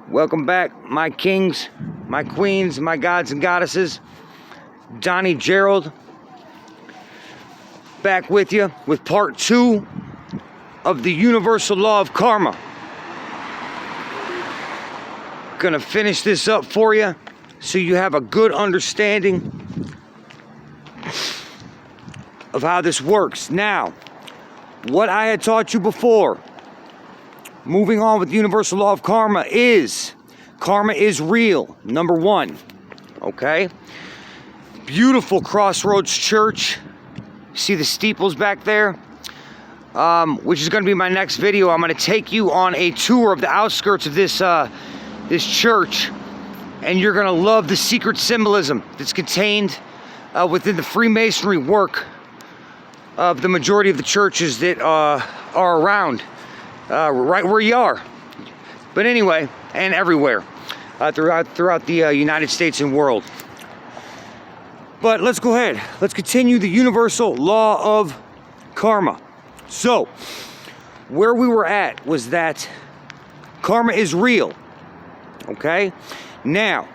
Welcome back, my kings, my queens, my gods and goddesses. Donny, Gerald, back with you with part 2 of the universal law of karma. Gonna finish this up for you so you have a good understanding of how this works. Now, what I had taught you before, moving on with the universal law of karma is real, number 1, okay? Beautiful Crossroads Church. See the steeples back there? Which is going to be my next video. I'm going to take you on a tour of the outskirts of this church, and you're going to love the secret symbolism that's contained within the Freemasonry work of the majority of the churches that are around right where you are. But anyway, and everywhere throughout the United States and world. But let's go ahead. Let's continue the universal law of karma. So, where we were at was that karma is real. Okay? Now,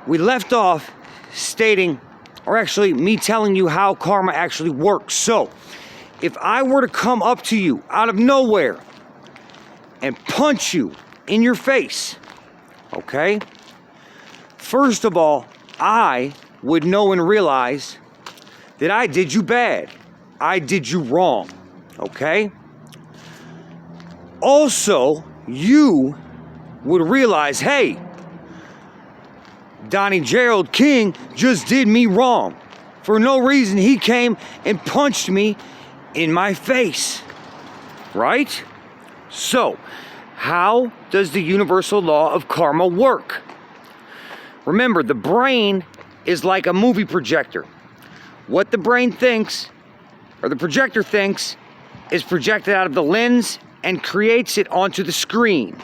we left off stating, or actually me telling you how karma actually works. So, if I were to come up to you out of nowhere and punch you in your face, okay? First of all, I would know and realize that I did you bad. I did you wrong, okay? Also, you would realize, hey, Donny Gerald King just did me wrong. For no reason, he came and punched me in my face, right? So, how does the universal law of karma work? Remember, the brain is like a movie projector. What the brain thinks, or the projector thinks, is projected out of the lens and creates it onto the screen.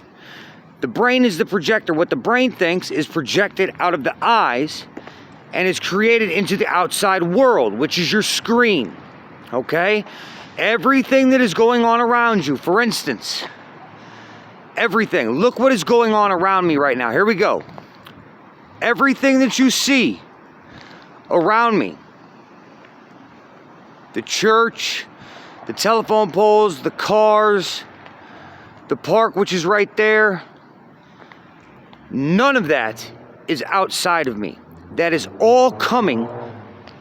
The brain is the projector. What the brain thinks is projected out of the eyes and is created into the outside world, which is your screen. Okay? Everything that is going on around you, for instance, everything. Look what is going on around me right now. Here we go. Everything that you see around me, the church, the telephone poles, the cars, the park, which is right there, none of that is outside of me. That is all coming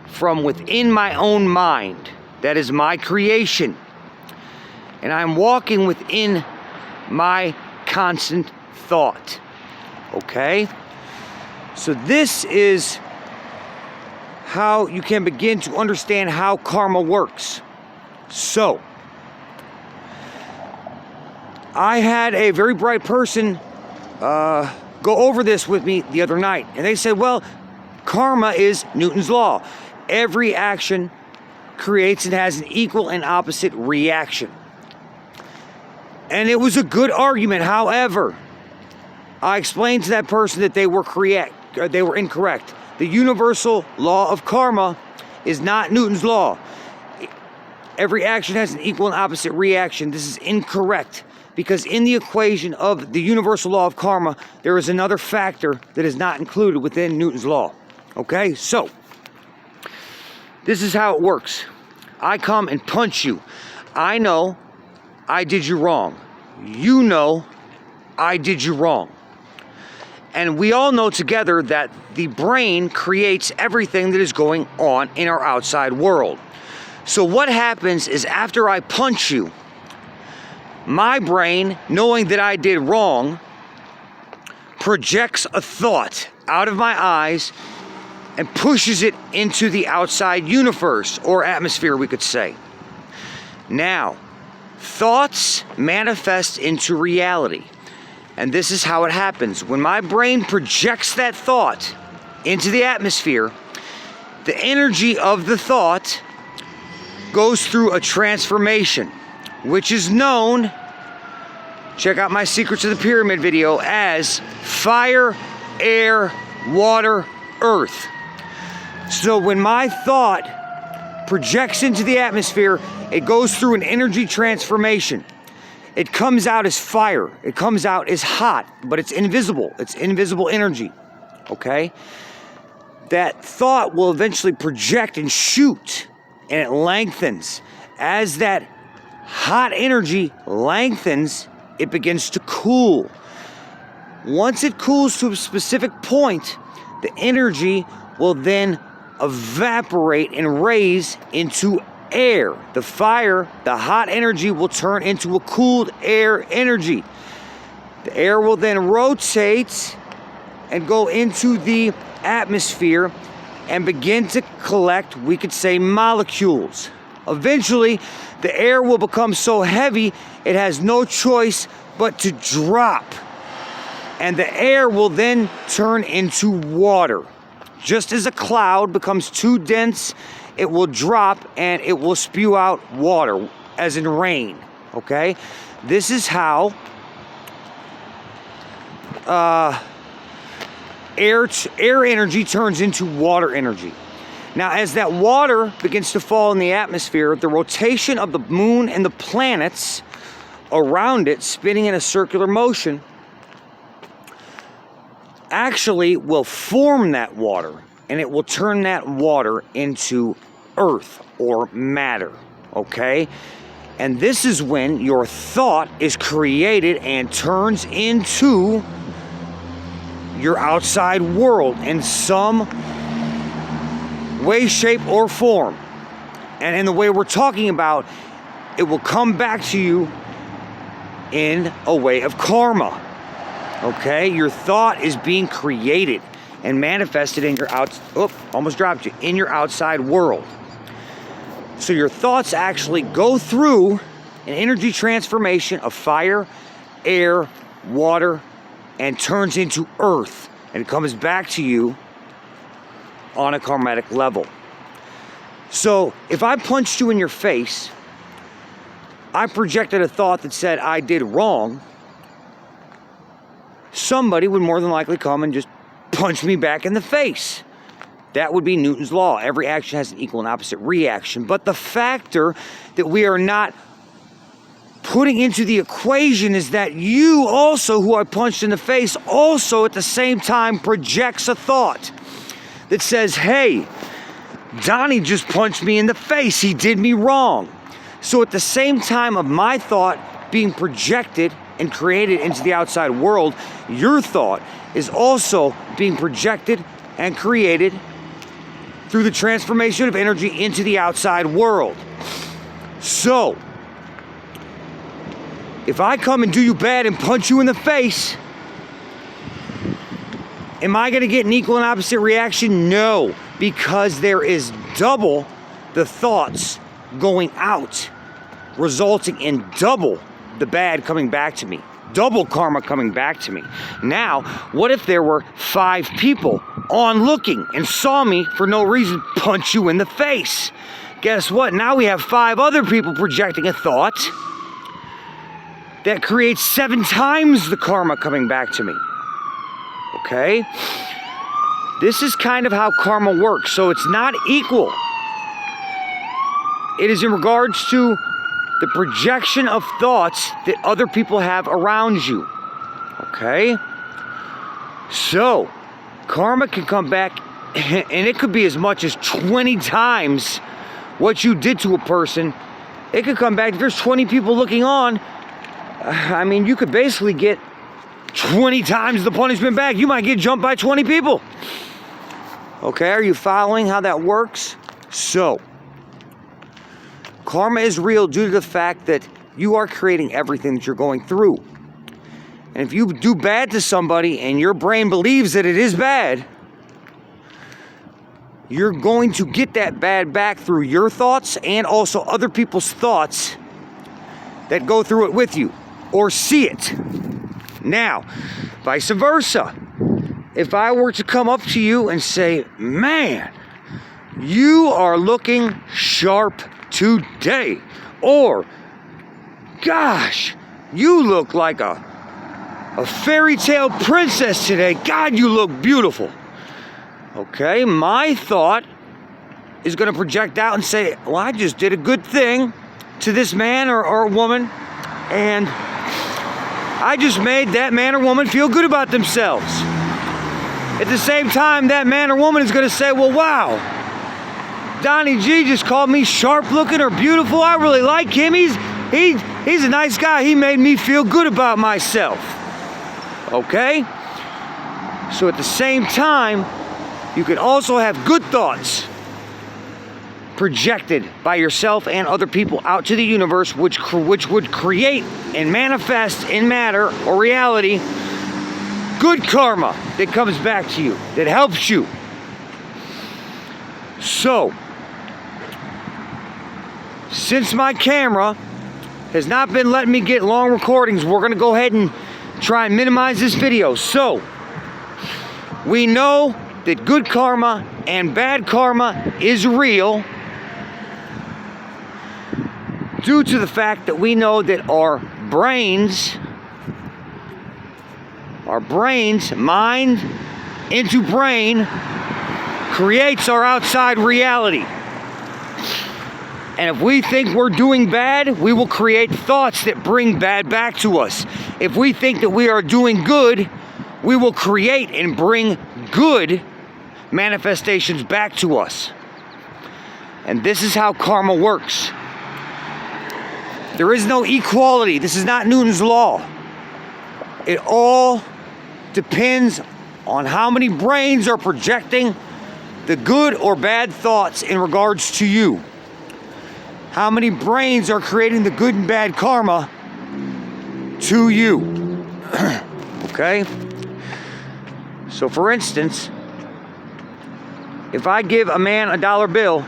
from within my own mind. That is my creation. And I'm walking within my constant thought. Okay? So this is how you can begin to understand how karma works. So, I had a very bright person go over this with me the other night. And they said, well, karma is Newton's law. Every action creates and has an equal and opposite reaction. And it was a good argument. However, I explained to that person that they were incorrect. The universal law of karma is not Newton's law. Every action has an equal and opposite reaction. This is incorrect, because in the equation of the universal law of karma, there is another factor that is not included within Newton's law. Okay, so this is how it works. I come and punch you. I know I did you wrong. You know I did you wrong. And we all know together that the brain creates everything that is going on in our outside world. So what happens is, after I punch you, my brain, knowing that I did wrong, projects a thought out of my eyes and pushes it into the outside universe, or atmosphere, we could say. Now, thoughts manifest into reality. And this is how it happens. When my brain projects that thought into the atmosphere, the energy of the thought goes through a transformation, which is known, check out my Secrets of the Pyramid video, as fire, air, water, earth. So when my thought projects into the atmosphere, it goes through an energy transformation. It comes out as fire. It comes out as hot, but it's invisible. It's invisible energy, okay? That thought will eventually project and shoot, and it lengthens. As that hot energy lengthens, it begins to cool. Once it cools to a specific point, the energy will then evaporate and raise into air. The fire, the hot energy, will turn into a cooled air energy. The air will then rotate and go into the atmosphere and begin to collect, we could say, molecules. Eventually, the air will become so heavy it has no choice but to drop. And the air will then turn into water. Just as a cloud becomes too dense, it will drop and it will spew out water, as in rain, okay? This is how air energy turns into water energy. Now, as that water begins to fall in the atmosphere, the rotation of the moon and the planets around it, spinning in a circular motion, actually will form that water, and it will turn that water into earth or matter, okay? And this is when your thought is created and turns into your outside world in some way, shape, or form. And in the way we're talking about, it will come back to you in a way of karma. Okay, your thought is being created and manifested in your in your outside world. So your thoughts actually go through an energy transformation of fire, air, water, and turns into earth, and it comes back to you on a karmatic level. So if I punched you in your face, I projected a thought that said I did wrong, somebody would more than likely come and just punch me back in the face. That would be Newton's law. Every action has an equal and opposite reaction. But the factor that we are not putting into the equation is that you also, who I punched in the face, also at the same time projects a thought that says, hey, Donnie just punched me in the face. He did me wrong. So at the same time of my thought being projected and created into the outside world, your thought is also being projected and created through the transformation of energy into the outside world. So, if I come and do you bad and punch you in the face, am I going to get an equal and opposite reaction? No, because there is double the thoughts going out, resulting in double the bad coming back to me. Double karma coming back to me. Now, what if there were 5 people on looking and saw me for no reason punch you in the face? Guess what? Now we have 5 other people projecting a thought that creates 7 times the karma coming back to me. Okay? This is kind of how karma works. So it's not equal. It is in regards to the projection of thoughts that other people have around you. Okay? So, karma can come back, and it could be as much as 20 times what you did to a person. It could come back, if there's 20 people looking on, I mean, you could basically get 20 times the punishment back. You might get jumped by 20 people. Okay, are you following how that works? So, karma is real due to the fact that you are creating everything that you're going through. And if you do bad to somebody and your brain believes that it is bad, you're going to get that bad back through your thoughts and also other people's thoughts that go through it with you or see it. Now, vice versa. If I were to come up to you and say, man, you are looking sharp today, or gosh, you look like a fairy tale princess today. God, you look beautiful. Okay, my thought is going to project out and say, well, I just did a good thing to this man or woman, and I just made that man or woman feel good about themselves. At the same time, that man or woman is going to say, well, wow, Donny G just called me sharp looking or beautiful. I really like him. He's a nice guy. He made me feel good about myself. Okay? So at the same time, you can also have good thoughts projected by yourself and other people out to the universe, which would create and manifest in matter or reality good karma that comes back to you, that helps you. So, since my camera has not been letting me get long recordings, we're going to go ahead and try and minimize this video. So, we know that good karma and bad karma is real due to the fact that we know that our brains, mind into brain, creates our outside reality. And if we think we're doing bad, we will create thoughts that bring bad back to us. If we think that we are doing good, we will create and bring good manifestations back to us. And this is how karma works. There is no equality. This is not Newton's law. It all depends on how many brains are projecting the good or bad thoughts in regards to you. How many brains are creating the good and bad karma to you? Okay? So for instance, if I give a man a dollar bill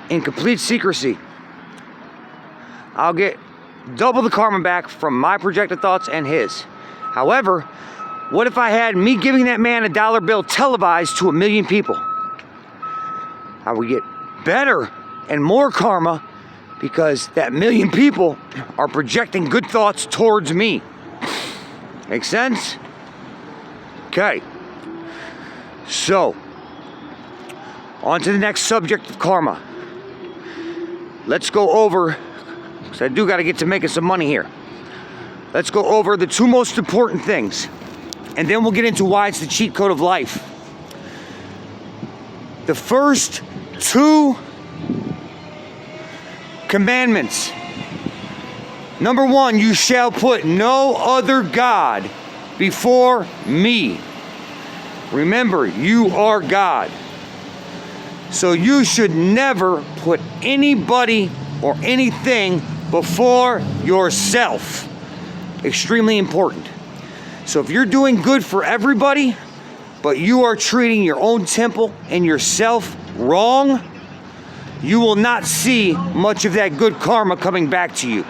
in complete secrecy, I'll get double the karma back from my projected thoughts and his. However, what if I had me giving that man a dollar bill televised to 1 million people? I would get better and more karma because that 1 million people are projecting good thoughts towards me. Make sense? Okay. So, on to the next subject of karma. Let's go over, because I do got to get to making some money here. Let's go over the two most important things, and then we'll get into why it's the cheat code of life. The first two commandments. Number one, you shall put no other God before me. Remember, you are God. So you should never put anybody or anything before yourself. Extremely important. So if you're doing good for everybody, but you are treating your own temple and yourself wrong, you will not see much of that good karma coming back to you.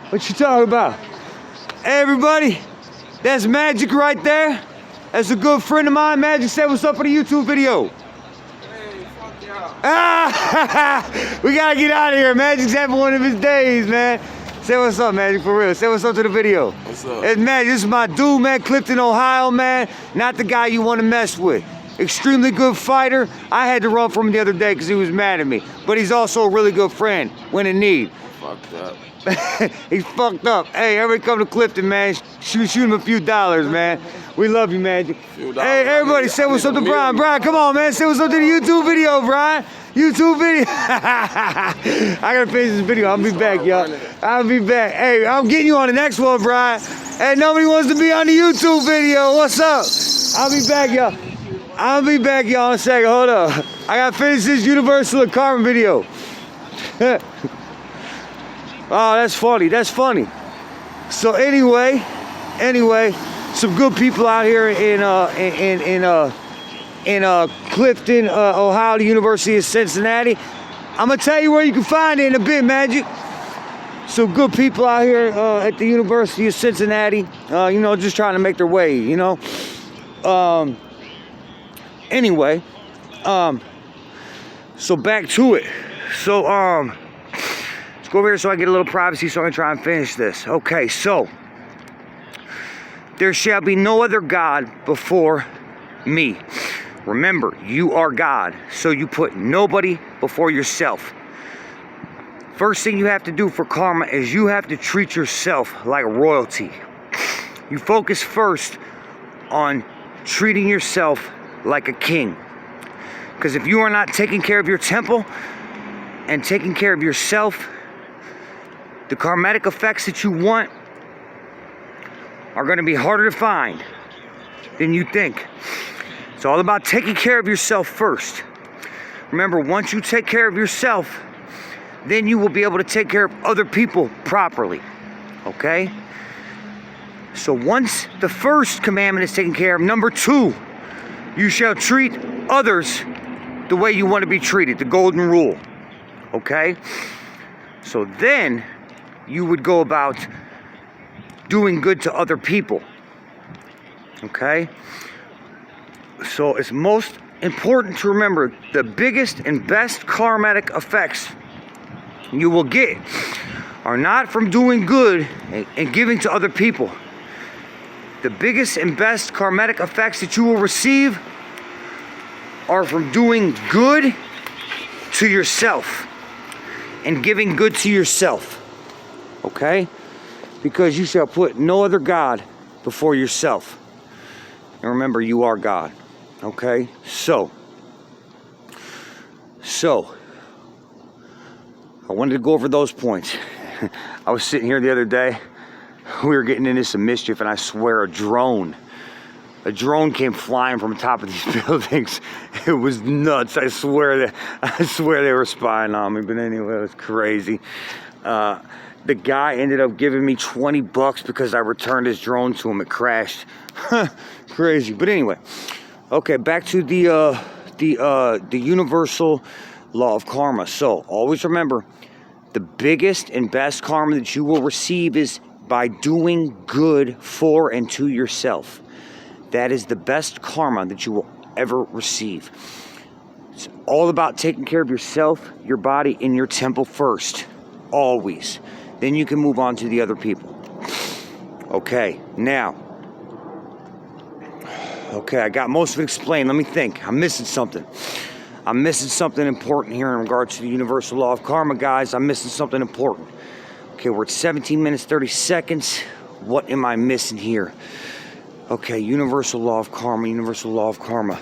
What you talking about? Hey everybody, that's Magic right there. That's a good friend of mine. Magic said what's up for the YouTube video. Hey, fuck y'all. Ah, we gotta get out of here. Magic's having one of his days, man. Say what's up, Magic, for real. Say what's up to the video. What's up? It's Magic. This is my dude, man. Clifton, Ohio, man. Not the guy you want to mess with. Extremely good fighter. I had to run from him the other day because he was mad at me. But he's also a really good friend when in need. Fucked up. He's fucked up. Hey, everybody come to Clifton, man. Shoot him a few dollars, man. We love you, Magic. Hey, everybody, say what's up to Brian. Brian, come on, man. Say what's up to the YouTube video, Brian. YouTube video. I gotta finish this video. I'll be back, y'all. I'll be back. Hey, I'm getting you on the next one, Brian. Hey, nobody wants to be on the YouTube video. What's up? I'll be back, y'all. I'll be back, y'all, in a second. Hold up. I gotta finish this Universal Karma video. Oh, that's funny. That's funny. So anyway, some good people out here in Clifton, Ohio, the University of Cincinnati. I'm gonna tell you where you can find it in a bit, Magic. Some good people out here at the University of Cincinnati. You know, just trying to make their way. You know. Anyway, so back to it. So let's go over here so I get a little privacy so I can try and finish this. Okay, so there shall be no other God before me. Remember, you are God, so you put nobody before yourself. First thing you have to do for karma is you have to treat yourself like royalty. You focus first on treating yourself like a king. Because if you are not taking care of your temple and taking care of yourself, the karmatic effects that you want are going to be harder to find than you think. It's all about taking care of yourself first. Remember, once you take care of yourself, then you will be able to take care of other people properly. Okay? So once the first commandment is taken care of, number 2, you shall treat others the way you want to be treated, the golden rule. Okay? So then you would go about doing good to other people. Okay? So it's most important to remember the biggest and best karmatic effects you will get are not from doing good and giving to other people. The biggest and best karmatic effects that you will receive are from doing good to yourself and giving good to yourself. Okay? Because you shall put no other God before yourself. And remember, you are God. Okay? So, I wanted to go over those points. I was sitting here the other day. We were getting into some mischief, and I swear a drone came flying from the top of these buildings. It was nuts. I swear they were spying on me. But anyway, it was crazy. The guy ended up giving me $20 because I returned his drone to him. It crashed. Crazy. But anyway, okay, back to the universal law of karma. So always remember, the biggest and best karma that you will receive is by doing good for and to yourself. That is the best karma that you will ever receive. It's all about taking care of yourself, your body, and your temple first. Always. Then you can move on to the other people. Okay, now. Okay, I got most of it explained. Let me think. I'm missing something. I'm missing something important here in regards to the universal law of karma, guys. I'm missing something important. Okay, we're at 17 minutes, 30 seconds. What am I missing here? Okay, universal law of karma, universal law of karma.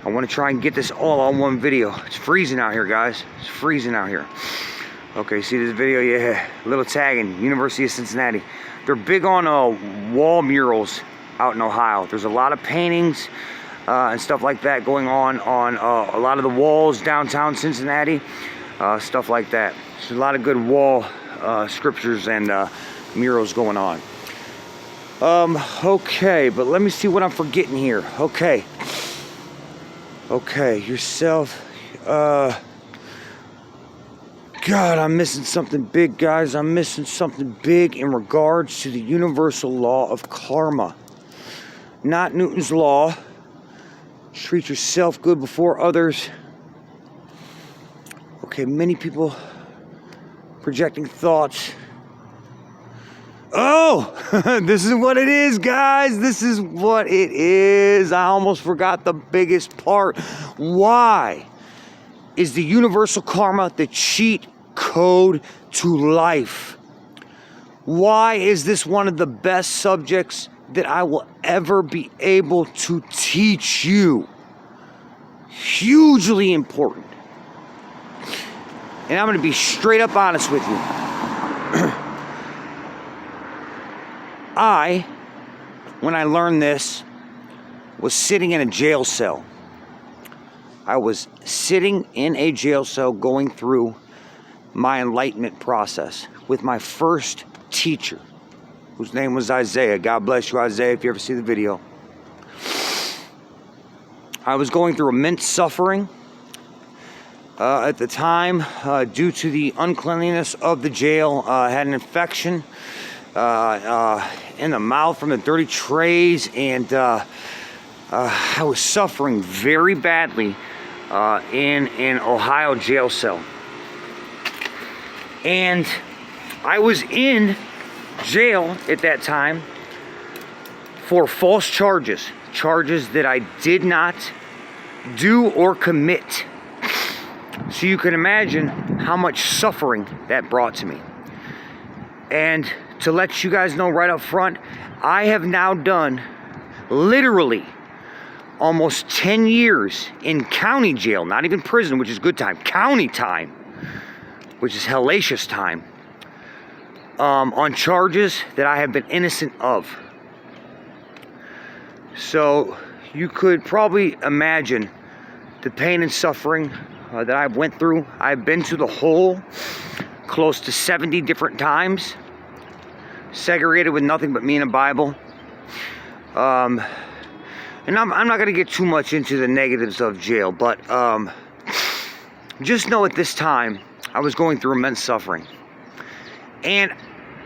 I want to try and get this all on one video. It's freezing out here, guys. It's freezing out here. Okay, see this video? Yeah, little tagging, University of Cincinnati. They're big on wall murals out in Ohio. There's a lot of paintings and stuff like that going on a lot of the walls downtown Cincinnati, stuff like that. There's a lot of good wall scriptures and murals going on. Okay, but let me see what I'm forgetting here. Okay, yourself. God, I'm missing something big, guys. I'm missing something big in regards to the universal law of karma. Not Newton's law. Treat yourself good before others. Okay, many people projecting thoughts. Oh, this is what it is, guys. This is what it is. I almost forgot the biggest part. Why is the universal karma the cheat code to life? Why is this one of the best subjects that I will ever be able to teach you? Hugely important. And I'm going to be straight up honest with you. When I learned this, was sitting in a jail cell. I was sitting in a jail cell going through my enlightenment process with my first teacher, whose name was Isaiah. God bless you, Isaiah, if you ever see the video. I was going through immense suffering at the time due to the uncleanliness of the jail. I had an infection in the mouth from the dirty trays, and I was suffering very badly in an Ohio jail cell. And I was in jail at that time for false charges that I did not do or commit. So you can imagine how much suffering that brought to me. And to let you guys know right up front, I have now done literally almost 10 years in county jail, not even prison, which is good time, county time, which is hellacious time, on charges that I have been innocent of. So you could probably imagine the pain and suffering that I went through. I've been to the hole close to 70 different times, segregated with nothing but me and a Bible. And I'm not going to get too much into the negatives of jail, but just know at this time I was going through immense suffering. And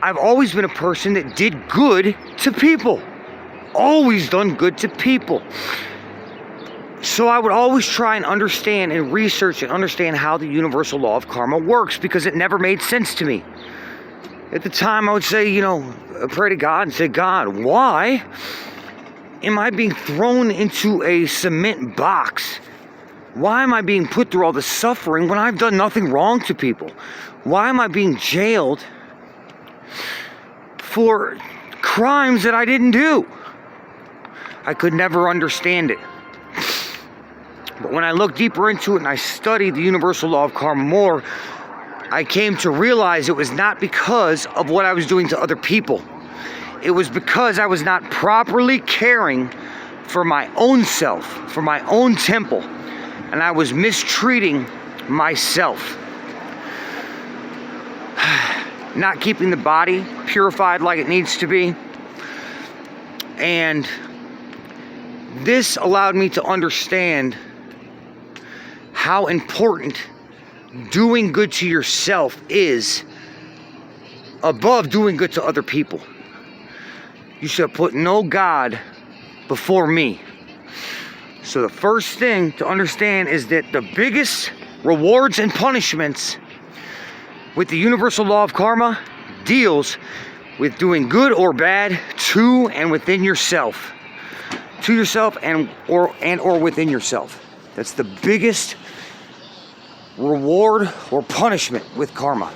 I've always been a person that did good to people. Always done good to people. So I would always try and understand and research and understand how the universal law of karma works, because it never made sense to me. At the time, I would say, pray to God and say, God, why am I being thrown into a cement box? Why am I being put through all the suffering when I've done nothing wrong to people? Why am I being jailed for crimes that I didn't do? I could never understand it. But when I looked deeper into it and I studied the universal law of karma more, I came to realize it was not because of what I was doing to other people. It was because I was not properly caring for my own self, for my own temple, and I was mistreating myself. Not keeping the body purified like it needs to be. And this allowed me to understand how important doing good to yourself is above doing good to other people. You should put no God before me. So the first thing to understand is that the biggest rewards and punishments with the universal law of karma deals with doing good or bad to and within yourself. To yourself and or within yourself. That's the biggest reward or punishment with karma.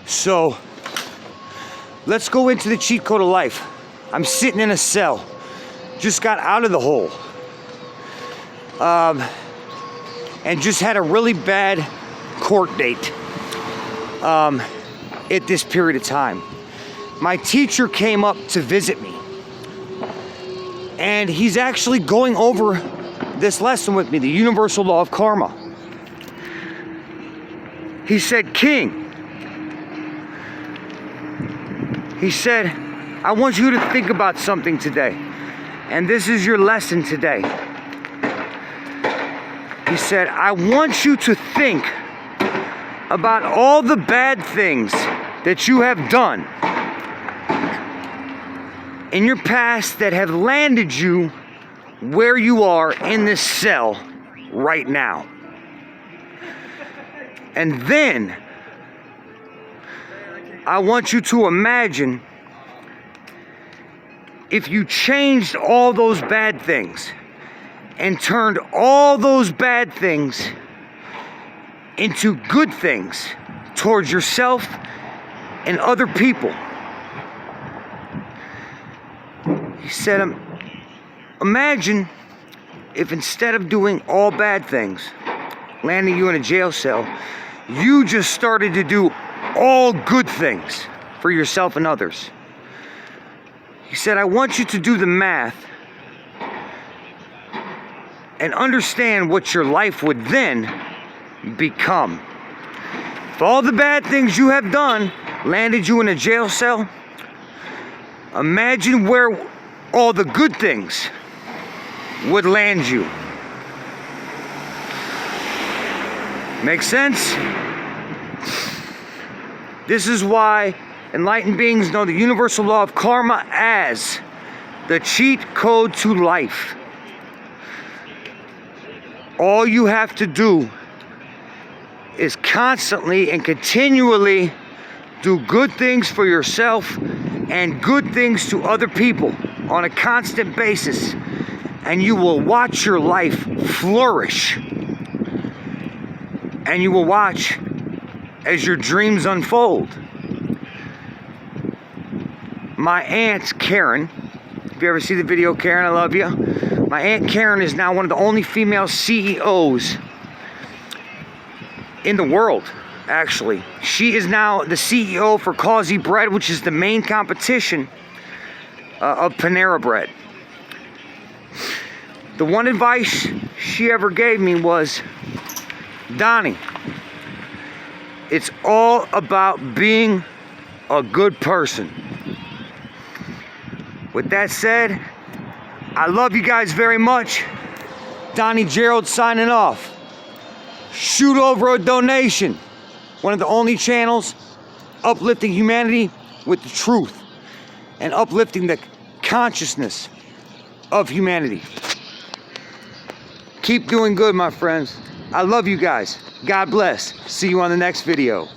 So let's go into the cheat code of life. I'm sitting in a cell. Just got out of the hole. And just had a really bad court date at this period of time. My teacher came up to visit me. And he's actually going over this lesson with me, the universal law of karma. He said, King, he said, I want you to think about something today. And this is your lesson today. He said, I want you to think about all the bad things that you have done in your past that have landed you where you are in this cell right now. And then I want you to imagine if you changed all those bad things and turned all those bad things into good things towards yourself and other people. He said, imagine if instead of doing all bad things, landing you in a jail cell, you just started to do all good things for yourself and others. He said, I want you to do the math and understand what your life would then become. If all the bad things you have done landed you in a jail cell, imagine where all the good things would land you. Make sense? This is why enlightened beings know the universal law of karma as the cheat code to life. All you have to do is constantly and continually do good things for yourself and good things to other people on a constant basis, and you will watch your life flourish. and you will watch as your dreams unfold. My aunt Karen, if you ever see the video, Karen, I love you. My aunt Karen is now one of the only female CEOs in the world, actually. She is now the CEO for Causey Bread, which is the main competition of Panera Bread. The one advice she ever gave me was, Donny, it's all about being a good person. With that said, I love you guys very much. Donny Gerald signing off. Shoot over a donation. One of the only channels uplifting humanity with the truth and uplifting the consciousness of humanity. Keep doing good, my friends. I love you guys. God bless. See you on the next video.